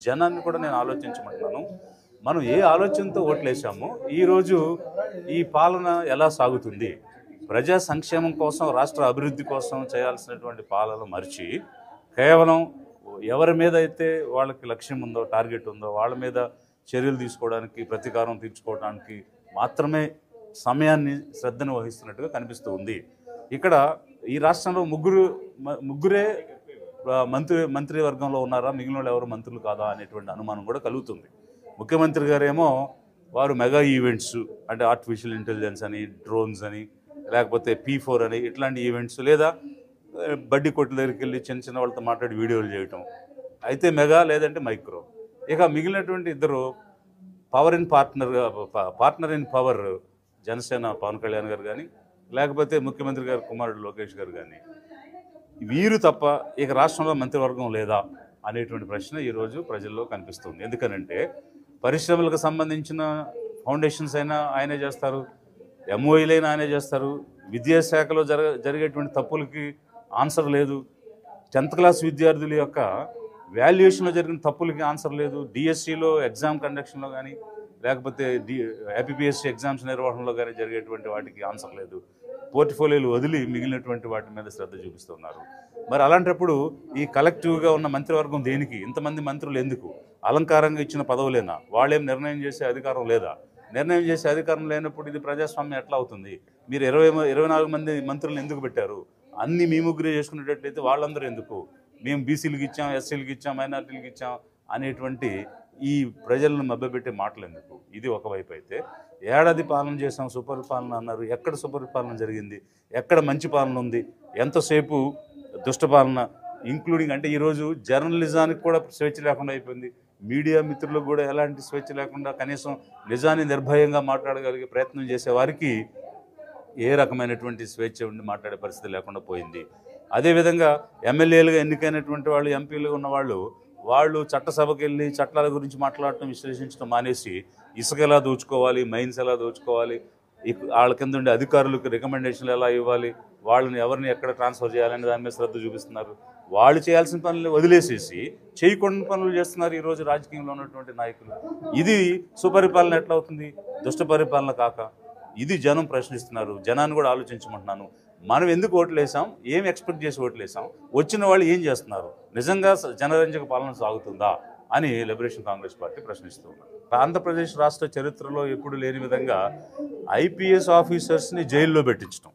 జనాన్ని కూడా నేను ఆలోచించమంటున్నాను. మనం ఏ ఆలోచనతో ఓట్లేసామో ఈరోజు ఈ పాలన ఎలా సాగుతుంది? ప్రజా సంక్షేమం కోసం, రాష్ట్ర అభివృద్ధి కోసం చేయాల్సినటువంటి పాలన మరిచి కేవలం ఎవరి మీద అయితే వాళ్ళకి లక్ష్యం ఉందో, టార్గెట్ ఉందో వాళ్ళ మీద చర్యలు తీసుకోవడానికి, ప్రతీకారం తీర్చుకోవడానికి మాత్రమే సమయాన్ని, శ్రద్ధను వహిస్తున్నట్టుగా కనిపిస్తూ ఉంది. ఇక్కడ ఈ రాష్ట్రంలో ముగ్గురే మంత్రివర్గంలో ఉన్నారా, మిగిలిన వాళ్ళు ఎవరు మంత్రులు కాదా అనేటువంటి అనుమానం కూడా కలుగుతుంది. ముఖ్యమంత్రి గారేమో వారు మెగా ఈవెంట్స్ అంటే ఆర్టిఫిషియల్ ఇంటెలిజెన్స్ అని, డ్రోన్స్ అని, లేకపోతే P4 అని ఇట్లాంటి ఈవెంట్స్, లేదా బడ్డీ కొట్ల దగ్గరికి వెళ్ళి చిన్న చిన్న వాళ్ళతో మాట్లాడి వీడియోలు చేయటం అయితే మెగా, లేదంటే మైక్రో. ఇక మిగిలినటువంటి ఇద్దరు partner in power Janasena Pawan Kalyan garu కానీ, లేకపోతే ముఖ్యమంత్రి గారు కుమారుడు లోకేష్ గారు కానీ, వీరు తప్ప ఇక రాష్ట్రంలో మంత్రివర్గం లేదా అనేటువంటి ప్రశ్న ఈరోజు ప్రజల్లో కనిపిస్తుంది. ఎందుకనంటే పరిశ్రమలకు సంబంధించిన ఫౌండేషన్స్ అయినా ఆయనే చేస్తారు, MOEలైనా ఆయనే చేస్తారు, విద్యాశాఖలో జరిగేటువంటి తప్పులకి ఆన్సర్ లేదు, 10th క్లాస్ విద్యార్థుల యొక్క వాల్యుయేషన్లో జరిగిన తప్పులకి ఆన్సర్ లేదు, DSCలో ఎగ్జామ్ కండక్షన్లో కానీ, లేకపోతే APPSC ఎగ్జామ్స్ నిర్వహణలో కానీ జరిగేటువంటి వాటికి ఆన్సర్ లేదు. పోర్ట్ఫోలియోలు వదిలి మిగిలినటువంటి వాటి మీద శ్రద్ధ చూపిస్తున్నారు. మరి అలాంటప్పుడు ఈ కలెక్టివ్గా ఉన్న మంత్రివర్గం దేనికి? ఇంతమంది మంత్రులు ఎందుకు? అలంకారంగా ఇచ్చిన పదవులేనా? వాళ్ళేం నిర్ణయం చేసే అధికారం లేదా? నిర్ణయం చేసే అధికారం లేనప్పుడు ఇది ప్రజాస్వామ్యం ఎట్లా అవుతుంది? మీరు 24 మంది మంత్రులను ఎందుకు పెట్టారు? అన్నీ మీ ముగ్గురే చేసుకునేటట్లయితే వాళ్ళందరూ ఎందుకు? మేము బీసీలకు ఇచ్చాం, ఎస్సీలకు ఇచ్చాం, మైనార్టీలకు ఇచ్చాం అనేటువంటి ఈ ప్రజలను మభ్యపెట్టే మాటలు ఎందుకు? ఇది ఒకవైపు అయితే, ఏడాది పాలన చేసాం, సుపరిపాలన అన్నారు. ఎక్కడ సుపరిపాలన జరిగింది? ఎక్కడ మంచి పాలన ఉంది? ఎంతసేపు దుష్టపాలన, ఇంక్లూడింగ్ అంటే ఈరోజు జర్నలిజానికి కూడా స్వేచ్ఛ లేకుండా అయిపోయింది. మీడియా మిత్రులకు కూడా ఎలాంటి స్వేచ్ఛ లేకుండా కనీసం నిజాన్ని నిర్భయంగా మాట్లాడగలిగే ప్రయత్నం చేసే వారికి ఏ రకమైనటువంటి స్వేచ్ఛ ఉండి మాట్లాడే పరిస్థితి లేకుండా పోయింది. అదేవిధంగా ఎమ్మెల్యేలుగా ఎన్నికైనటువంటి వాళ్ళు, ఎంపీలుగా ఉన్నవాళ్ళు, వాళ్ళు చట్టసభకి వెళ్ళి చట్టాల గురించి మాట్లాడటం, విశ్లేషించడం మానేసి ఇసుక ఎలా దోచుకోవాలి, మైన్స్ ఎలా దోచుకోవాలి, వాళ్ళ కింద ఉండే అధికారులకు రికమెండేషన్లు ఎలా ఇవ్వాలి, వాళ్ళని ఎవరిని ఎక్కడ ట్రాన్స్ఫర్ చేయాలనే దాని మీద శ్రద్ధ చూపిస్తున్నారు. వాళ్ళు చేయాల్సిన పనులు వదిలేసేసి చేయకుండా పనులు చేస్తున్నారు ఈరోజు రాజకీయంలో ఉన్నటువంటి నాయకులు. ఇది సుపరిపాలన ఎట్లా అవుతుంది? దుష్ట పరిపాలన కాక. ఇది జనం ప్రశ్నిస్తున్నారు. జనాన్ని కూడా ఆలోచించమంటున్నాను. మనం ఎందుకు ఓట్లు వేసాం? ఏం ఎక్స్పెక్ట్ చేసి ఓట్లు వేసాం? వచ్చిన వాళ్ళు ఏం చేస్తున్నారు? నిజంగా జనరంజక పాలన సాగుతుందా అని లిబరేషన్ కాంగ్రెస్ పార్టీ ప్రశ్నిస్తూ ఉన్నారు. ఆంధ్రప్రదేశ్ రాష్ట్ర చరిత్రలో ఎప్పుడు లేని విధంగా IPS ఆఫీసర్స్ని జైల్లో పెట్టించడం.